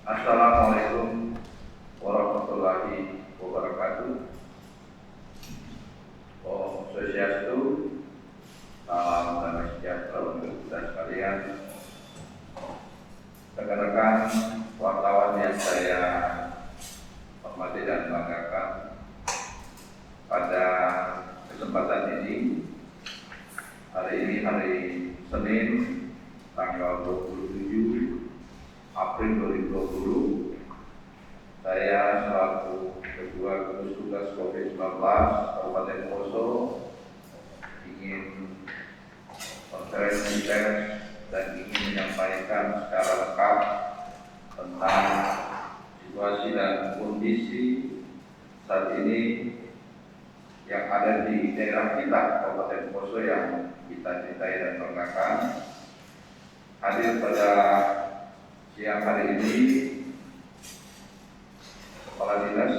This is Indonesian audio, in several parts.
Assalamualaikum warahmatullahi wabarakatuh. Om Swastiastu, salam damai sejahtera untuk kita sekalian. Rekan-rekan wartawan yang saya hormati dan banggakan, pada kesempatan ini, hari Senin, tanggal 27 April 2020, saya selaku Ketua Gugus Tugas COVID-19 Kabupaten Poso ingin konferensi pers dan ingin menyampaikan secara lengkap tentang situasi dan kondisi saat ini yang ada di daerah kita, Kabupaten Poso, yang kita cintai dan banggakan. Hadir pada siang hari ini Kepala Dinas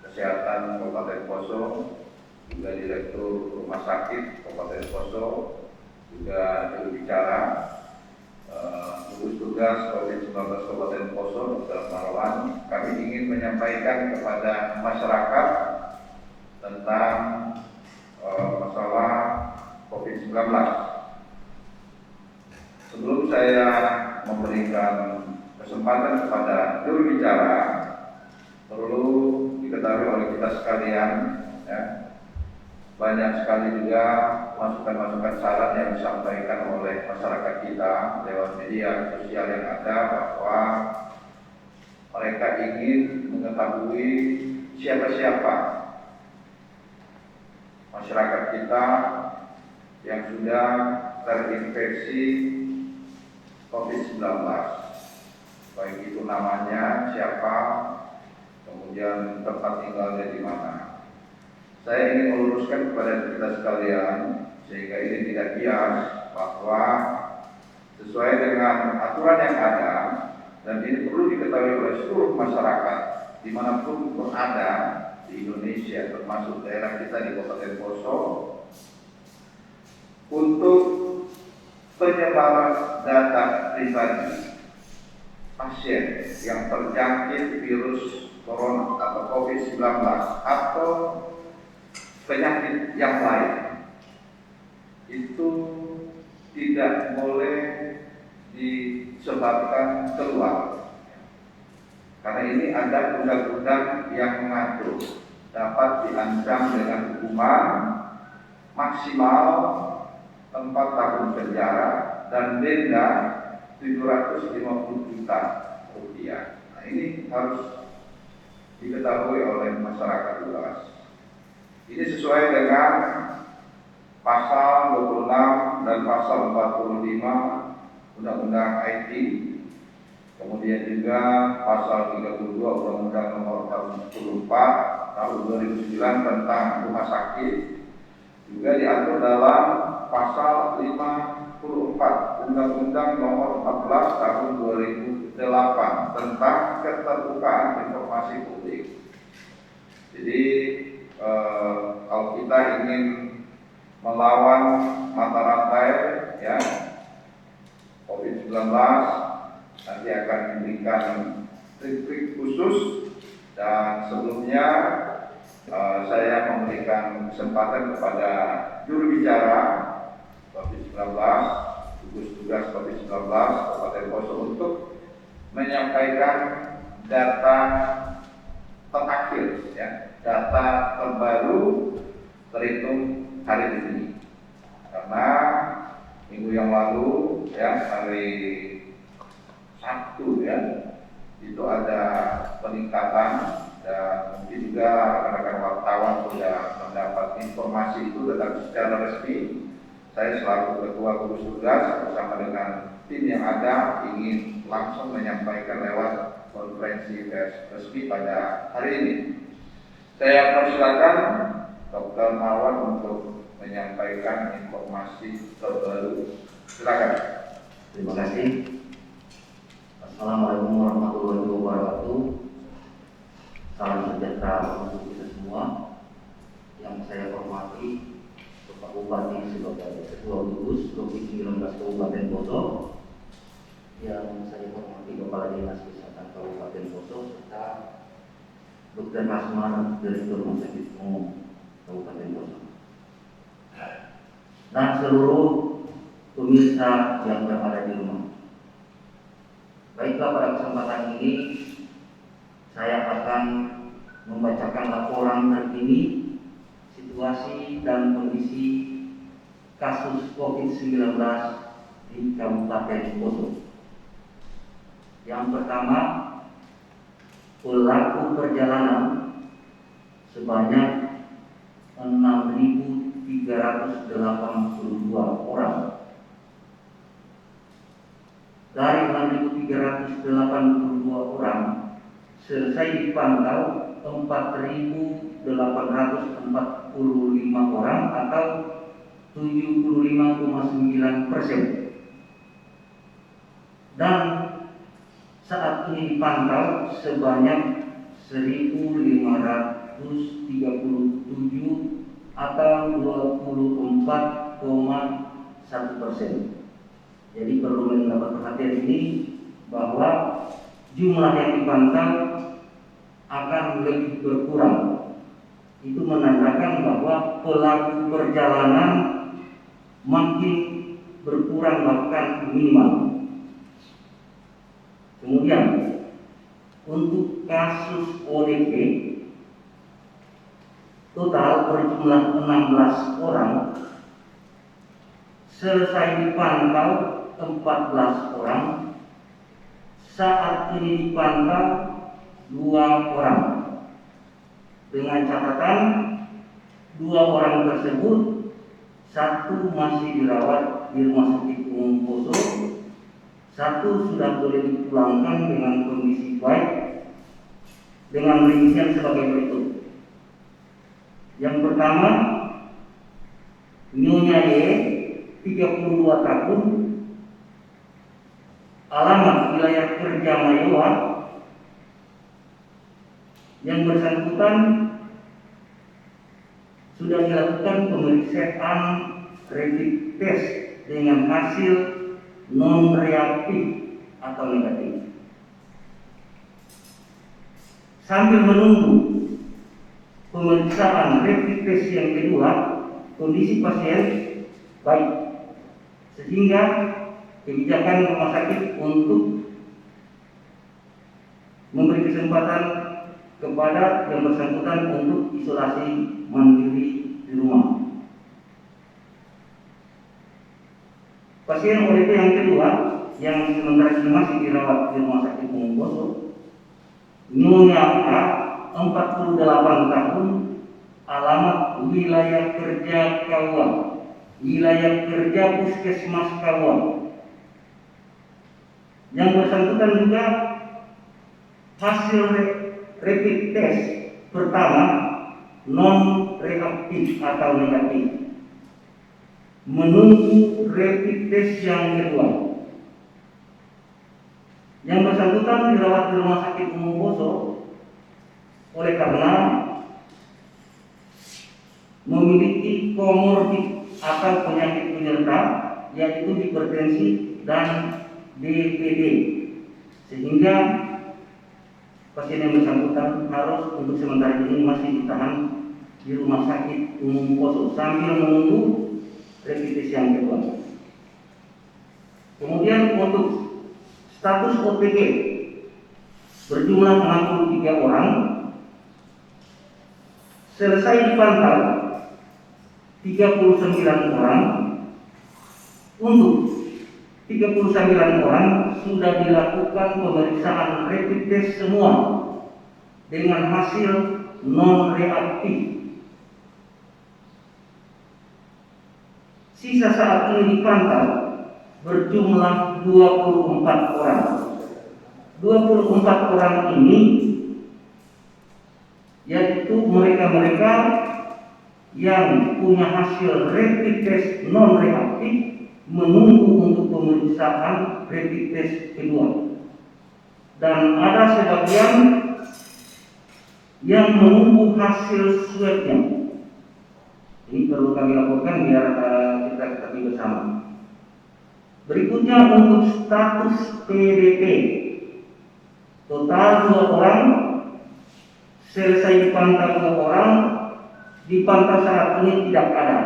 Kesehatan Kabupaten Poso, juga Direktur Rumah Sakit Kabupaten Poso, juga juru bicara gugus tugas COVID-19 Kabupaten Poso, Dr. Marwan. Kami ingin menyampaikan kepada masyarakat tentang masalah COVID-19. Sebelum saya memberikan kesempatan kepada juru bicara, perlu diketahui oleh kita sekalian, ya, banyak sekali juga masukan-masukan saran yang disampaikan oleh masyarakat kita lewat media sosial yang ada, bahwa mereka ingin mengetahui siapa-siapa masyarakat kita yang sudah terinfeksi COVID-19, baik itu namanya siapa, kemudian tempat tinggalnya di mana. Saya ingin meluruskan kepada kita sekalian, sehingga ini tidak bias, bahwa sesuai dengan aturan yang ada, dan ini perlu diketahui oleh seluruh masyarakat dimanapun berada di Indonesia, termasuk daerah kita di Kabupaten Poso, untuk penyebaran data pribadi pasien yang terjangkit virus corona atau COVID-19 atau penyakit yang lain itu tidak boleh disebarkan keluar, karena ini ada undang-undang yang mengatur dapat diancam dengan hukuman maksimal 4 tahun penjara dan denda 750 juta rupiah. Nah, ini harus diketahui oleh masyarakat luas. Ini sesuai dengan pasal 26 dan pasal 45 Undang-Undang IT, kemudian juga pasal 32 Undang-Undang Nomor 44 Tahun 2009 tentang rumah sakit, juga diatur dalam pasal 54 Undang-Undang Nomor 14 Tahun 2008 tentang keterbukaan informasi publik. Jadi kalau kita ingin melawan mata rantai, ya, COVID-19, nanti akan diberikan trik-trik khusus. Dan sebelumnya saya memberikan kesempatan kepada juru bicara COVID-19, gugus tugas COVID-19 Kabupaten Poso, untuk menyampaikan data terakhir, ya, data terbaru terhitung hari ini. Karena minggu yang lalu, ya, hari Sabtu, ya, itu ada peningkatan, dan mungkin juga rekan-rekan wartawan sudah mendapat informasi itu, tetapi secara resmi saya selaku Ketua Gugus Tugas bersama dengan tim yang ada ingin langsung menyampaikan lewat konferensi pers resmi pada hari ini. Saya persilakan Dr. Marwan untuk menyampaikan informasi terbaru. Silakan. Terima kasih. Assalamualaikum warahmatullahi wabarakatuh. Salam sejahtera untuk kita semua. Yang saya hormati Bapak Bupati sebagai Ketua Gugus Provinsi 19 Kabupaten Poso, yang saya hormati Kepala Dinas Kesehatan Kabupaten Poso serta Dr. Asmar, Direktur Rumah Sakit Umum Kabupaten Poso, dan seluruh pemirsa yang berada di rumah. Baiklah, pada kesempatan ini saya akan membacakan laporan terkini situasi dan kondisi kasus COVID-19 di Kabupaten Poso. Yang pertama, pelaku perjalanan sebanyak 6.382 orang. Dari 6.382 orang, selesai dipantau 4.845 orang atau 75,9%. Dan saat ini dipantau sebanyak 1.537 atau 24,1%. Jadi perlu mendapat perhatian ini bahwa jumlah yang dipantau akan lebih berkurang. Itu menandakan bahwa pelaku perjalanan makin berkurang, bahkan minimal. Kemudian untuk kasus ODP total berjumlah 16 orang, selesai dipantau 14 orang, saat ini dipantau 2 orang. Dengan catatan 2 orang tersebut, 1 masih dirawat di Rumah Sakit Umum Poso, 1 sudah boleh dipulangkan dengan kondisi baik dengan rincian sebagai berikut. Yang pertama, Nyonya Y, 32 tahun, alamat wilayah kerja Mayowa. Yang bersangkutan sudah dilakukan pemeriksaan rapid test dengan hasil non reaktif atau negatif. Sambil menunggu pemeriksaan rapid test yang kedua, kondisi pasien baik, sehingga kebijakan rumah sakit untuk memberi kesempatan kepada yang bersangkutan untuk isolasi mandiri di rumah. Pasien ODP yang kedua yang sementara ini masih dirawat di Rumah Sakit Umum Poso, Nyonya A, 48 tahun, alamat wilayah kerja Kawa, wilayah kerja Puskesmas Kawa. Yang bersangkutan juga hasil rapid test pertama non reaktif atau negatif, menunggu rapid test yang kedua. Yang bersangkutan dirawat di Rumah Sakit Umum Poso oleh karena memiliki komorbid atau penyakit penyerta, yaitu hipertensi dan DPD, sehingga pasien yang bersangkutan harus untuk sementara ini masih ditahan di Rumah Sakit Umum Poso sambil menunggu rapid test yang kedua. Kemudian untuk status OTG berjumlah 63 orang, selesai dipantau 39 orang. Untuk 39 orang sudah dilakukan pemeriksaan rapid test semua dengan hasil non reaktif. Sisa saat ini dipantau berjumlah 24 orang. 24 orang ini yaitu mereka-mereka yang punya hasil rapid test non reaktif menunggu untuk pemeriksaan rapid test kedua, dan ada sebagian yang menunggu hasil swabnya. Ini perlu kami laporkan biar kita ketahui bersama. Berikutnya untuk status PDP, total 2 orang, selesai dipantau 2 orang, dipantau saat ini tidak ada.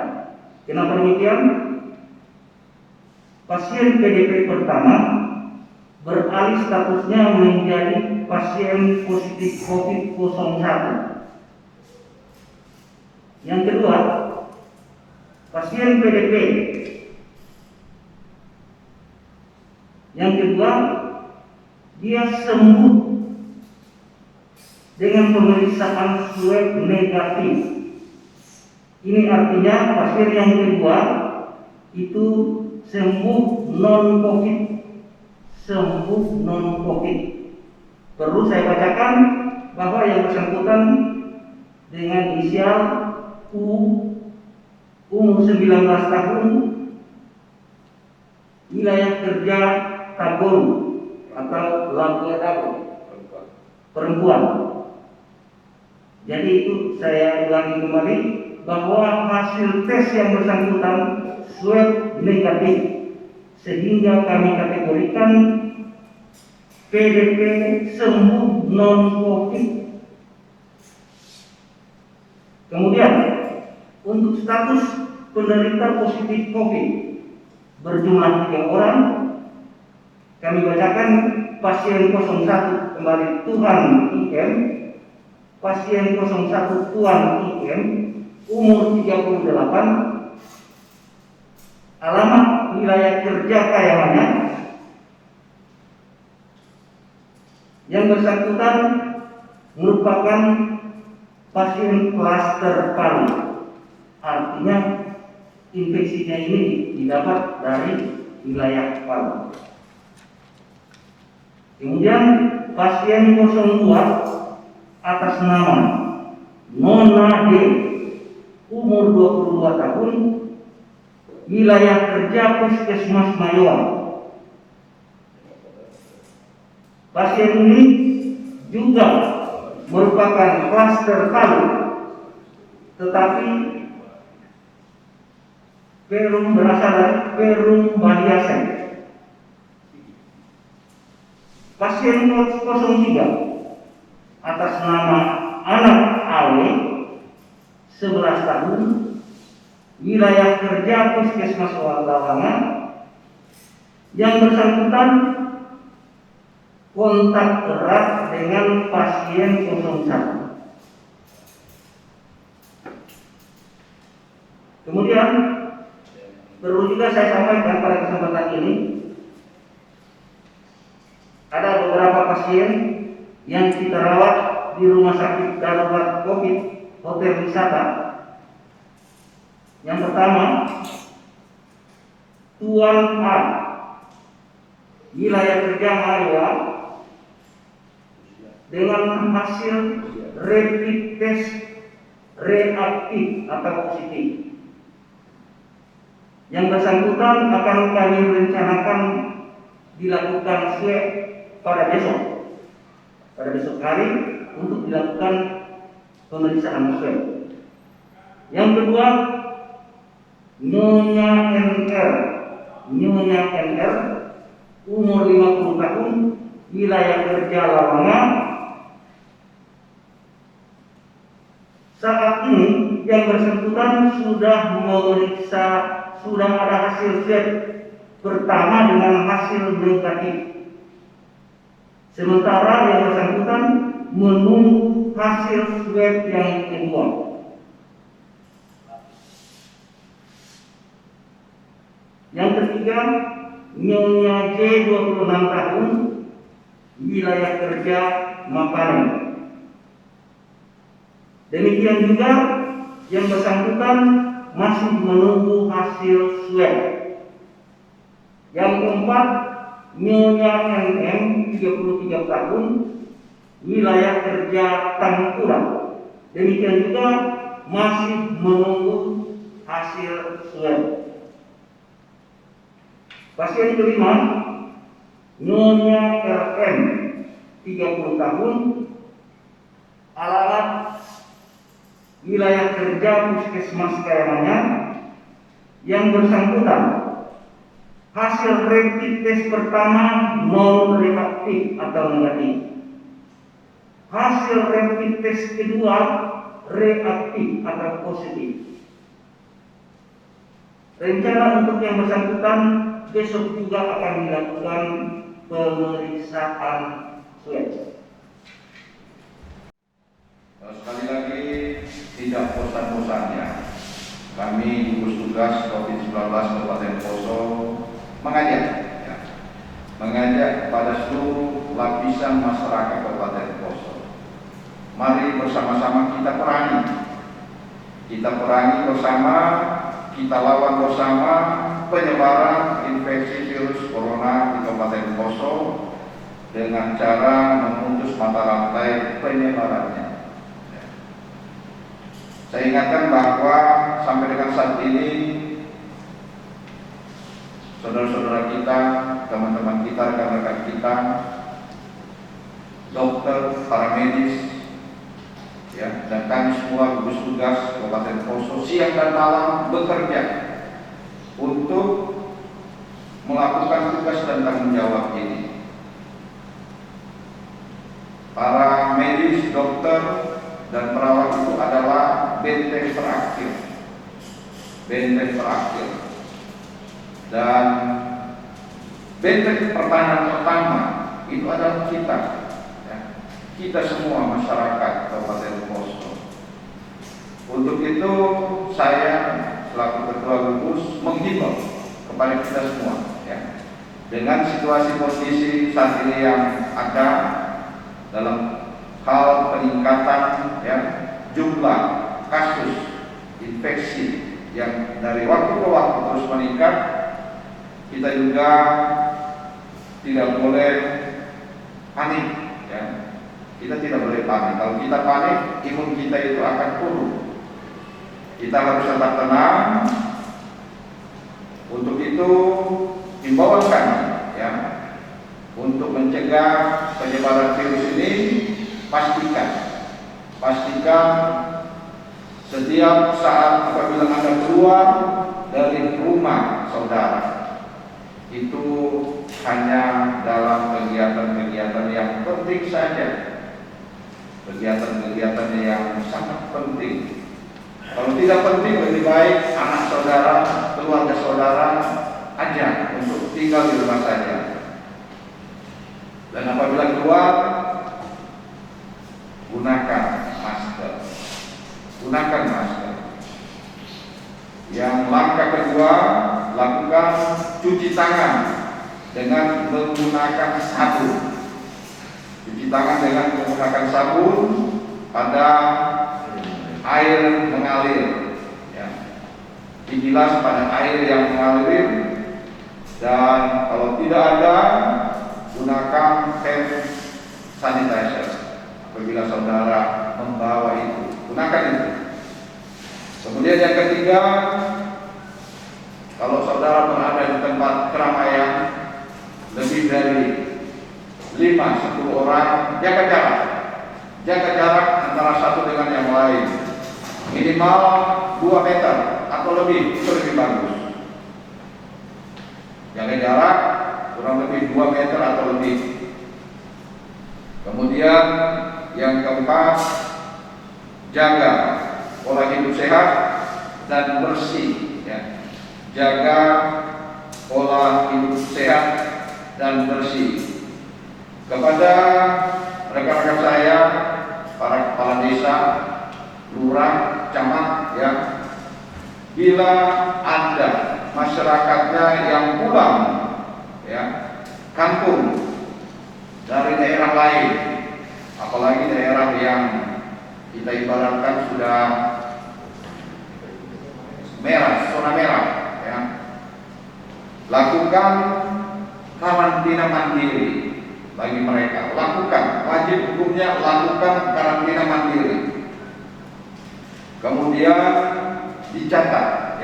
Kenapa demikian? Pasien PDP pertama beralih statusnya menjadi pasien positif COVID-01. Yang kedua, pasien PDP yang kedua, dia sembuh dengan pemeriksaan swab negatif. Ini artinya pasien yang kedua itu sembuh non-COVID. Sembuh non-COVID. Perlu saya bacakan bahwa yang bersangkutan dengan inisial U, umur 19 tahun, wilayah kerja Tabon atau Labuan Tabon, perempuan. Jadi itu saya ulangi kembali bahwa hasil tes yang bersangkutan swab negatif, sehingga kami kategorikan PDP sembuh non-COVID. Kemudian untuk status penderita positif COVID berjumlah 3 orang. Kami bacakan pasien 01 kembali Tuhan IM, pasien 01 Tuan IM, umur 38, alamat wilayah kerja Kayamannya. Yang bersangkutan merupakan pasien klaster paru, artinya infeksinya ini didapat dari wilayah paru. Kemudian pasien 02 atas nama Nona D, umur 22 tahun, wilayah kerja Puskesmas Mayoan. Pasien ini juga merupakan klaster paru, tetapi Perum berasal dari Perum Baliasen. Pasien 03 atas nama anak Awe, 11 tahun, wilayah kerja Puskesmas Lawangan. Yang bersangkutan kontak erat dengan pasien 01. Kemudian perlu juga saya sampaikan pada kesempatan ini, ada beberapa pasien yang kita rawat di rumah sakit darurat COVID Hotel Wisata. Yang pertama, Tuan A, wilayah kerja Mayoa, dengan hasil rapid test reaktif atau positif. Yang bersangkutan akan kami rencanakan dilakukan swab pada besok hari untuk dilakukan pemeriksaan swab. Yang kedua, Nyonya NR, umur 50 tahun, wilayah kerja Lawangan. Saat ini yang bersangkutan sudah ada hasil swab pertama dengan hasil negatif. Sementara yang bersangkutan menunggu hasil swab yang kedua. Yang ketiga, Nyonya J, 26 tahun, wilayah kerja Makanan. Demikian juga yang bersangkutan masih menunggu hasil swab. Yang keempat, Nyonya NM, 33 tahun, wilayah kerja Tangkura. Demikian juga masih menunggu hasil swab. Pasien kelima, Nyonya RM, 30 tahun, alamat wilayah kerja Puskesmas Kayamannya. Yang bersangkutan Hasil rapid test pertama non reaktif atau negatif. Hasil rapid test kedua reaktif atau positif. Rencana untuk yang bersangkutan besok juga akan dilakukan pemeriksaan swab. Sekali lagi, tidak bosan-bosannya kami gugus tugas COVID-19 Kabupaten Poso mengajak kepada seluruh lapisan masyarakat Kabupaten Poso. Mari bersama-sama kita perangi bersama, kita lawan bersama penyebaran infeksi virus corona di Kabupaten Poso dengan cara memutus mata rantai penyebarannya. Saya ingatkan bahwa sampai dengan saat ini saudara-saudara kita, teman-teman kita, rekan-rekan kita, dokter, para medis, dan kami semua gugus tugas Kabupaten Poso siang dan malam bekerja untuk melakukan tugas dan tanggung jawab ini. Para medis, dokter, dan perawat itu adalah benteng terakhir. Dan benteng pertahanan pertama itu adalah kita semua masyarakat Kabupaten Poso. Untuk itu saya selaku Ketua Gugus menghimbau kepada kita semua, dengan situasi kondisi saat ini yang ada dalam hal peningkatan jumlah kasus infeksi yang dari waktu ke waktu terus meningkat, kita juga tidak boleh panik. Kita tidak boleh panik. Kalau kita panik, imun kita itu akan turun. Kita harus tetap tenang. Untuk itu, himbauan kami, untuk mencegah penyebaran virus ini, pastikan setiap saat apabila Anda keluar dari rumah saudara, itu hanya dalam kegiatan-kegiatan yang penting saja, kegiatan-kegiatan yang sangat penting. Kalau tidak penting, lebih baik anak saudara, keluarga saudara ajak untuk tinggal di rumah saja. Dan apabila keluar, gunakan masker. Yang langkah kedua, lakukan cuci tangan dengan menggunakan sabun. Cuci tangan dengan menggunakan sabun pada air mengalir, dibilas pada air yang mengalir. Dan kalau tidak ada, gunakan hand sanitizer. Apabila saudara membawa itu, gunakan itu. Kemudian yang ketiga, kalau saudara berada di tempat keramaian lebih dari 5-10 orang, jaga jarak antara satu dengan yang lain, minimal 2 meter atau lebih, itu lebih bagus. Jaga jarak kurang lebih 2 meter atau lebih. Kemudian yang keempat, jaga pola hidup sehat dan bersih. Jaga pola hidup sehat dan bersih. Kepada rekan-rekan saya, para kepala desa, lurah, camat, bila ada masyarakatnya yang pulang, kampung dari daerah lain, apalagi daerah yang kita ibaratkan sudah merah, zona merah, lakukan karantina mandiri bagi mereka. Wajib hukumnya lakukan karantina mandiri. Kemudian dicatat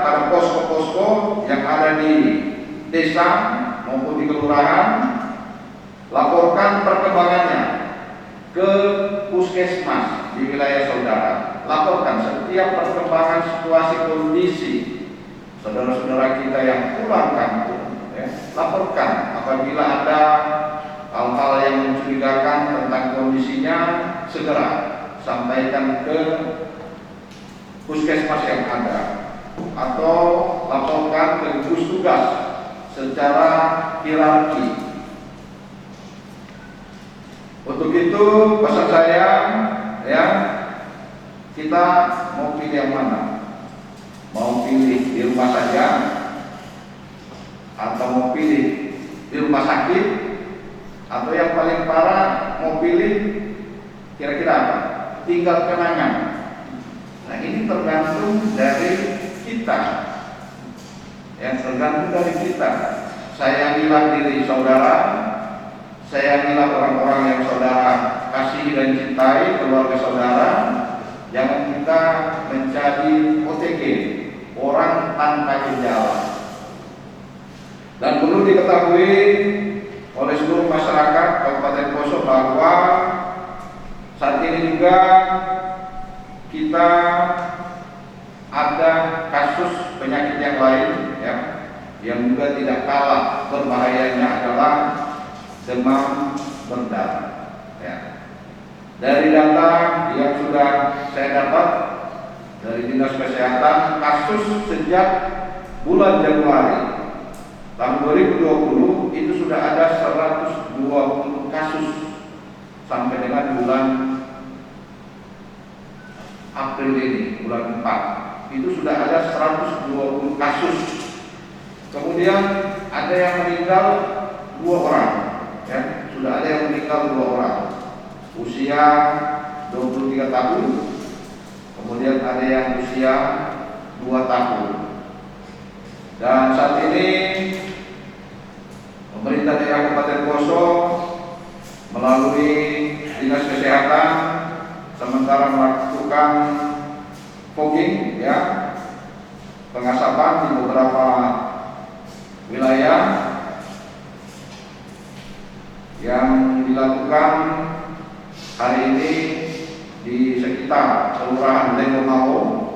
pada posko-posko yang ada di desa maupun di kelurahan. Laporkan perkembangannya ke puskesmas di wilayah saudara. Laporkan setiap perkembangan situasi kondisi saudara-saudara kita yang pulang kampung, ya, laporkan apabila ada hal-hal yang mencurigakan tentang kondisinya, segera sampaikan ke puskesmas yang ada atau laporkan ke gugus tugas secara hierarki. Untuk itu pesan saya, ya, kita mau pilih yang mana? Mau pilih di rumah saja atau mau pilih di rumah sakit, atau yang paling parah mau pilih kira-kira apa? Tinggal kenangan. Nah, ini tergantung dari kita, yang tergantung dari kita. Sayangilah diri saudara, sayangilah orang-orang yang saudara kasih dan cintai, keluarga saudara. Jangan kita menjadi OTG, orang tanpa gejala. Dan perlu diketahui oleh seluruh masyarakat Kabupaten Poso bahwa saat ini juga kita ada kasus penyakit yang lain, ya, yang juga tidak kalah berbahayanya adalah demam berdarah. Ya. Dari data yang sudah saya dapat dari Dinas Kesehatan, kasus sejak bulan Januari tahun 2020 itu sudah ada 120 kasus sampai dengan bulan April ini, bulan 4 itu sudah ada 120 kasus. Kemudian ada yang meninggal 2 orang, ya, sudah ada yang meninggal 2 orang, usia 23 tahun, kemudian ada yang usia 2 tahun. Dan saat ini pemerintah daerah Kabupaten Poso melalui Dinas Kesehatan sementara melakukan fogging, ya, pengasapan di beberapa wilayah yang dilakukan hari ini di sekitar Kelurahan Lengomao,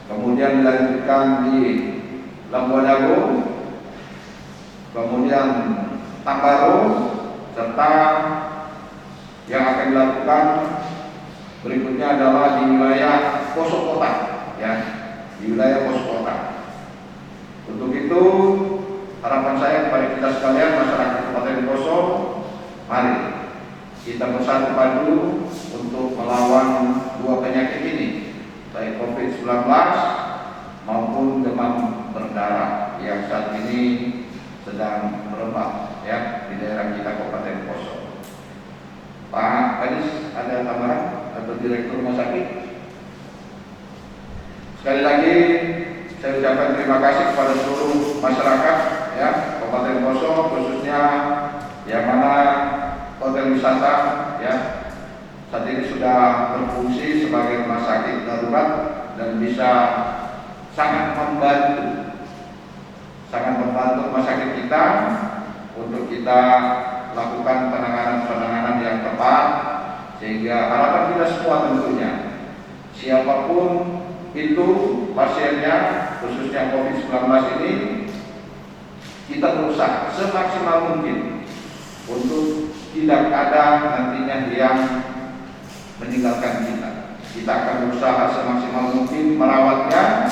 kemudian dilanjutkan di Labuan Dago, kemudian Tambaro, serta yang akan dilakukan berikutnya adalah di wilayah Poso Kota, ya, di wilayah Poso Kota. Untuk itu harapan saya kepada kita sekalian masyarakat Kabupaten Poso, mari kita bersatu padu untuk melawan 2 penyakit ini, baik COVID-19 maupun demam berdarah yang saat ini sedang merebak, ya, di daerah kita Kabupaten Poso. Pak Kadis, ada tambahan atau Direktur Rumah Sakit? Sekali lagi saya ucapkan terima kasih kepada seluruh masyarakat, ya, Kabupaten Poso, khususnya yang mana hotel wisata, ya, saat ini sudah berfungsi sebagai rumah sakit darurat dan bisa sangat membantu rumah sakit kita untuk kita lakukan penanganan yang tepat, sehingga harapan kita semua tentunya siapapun itu pasiennya, khususnya COVID-19 ini, kita berusaha semaksimal mungkin untuk tidak ada nantinya yang meninggalkan kita. Kita akan berusaha semaksimal mungkin merawatnya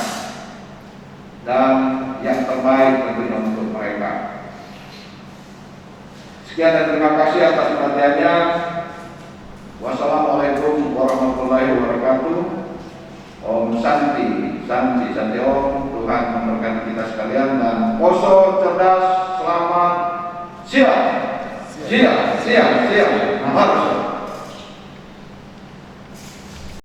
dan yang terbaik tentunya untuk mereka. Sekian dan terima kasih atas perhatiannya. Wassalamualaikum warahmatullahi wabarakatuh. Om Santi, Santi, Santi Om. Tuhan memberkati kita sekalian dan Poso cerdas, selamat siang. Siang. Harus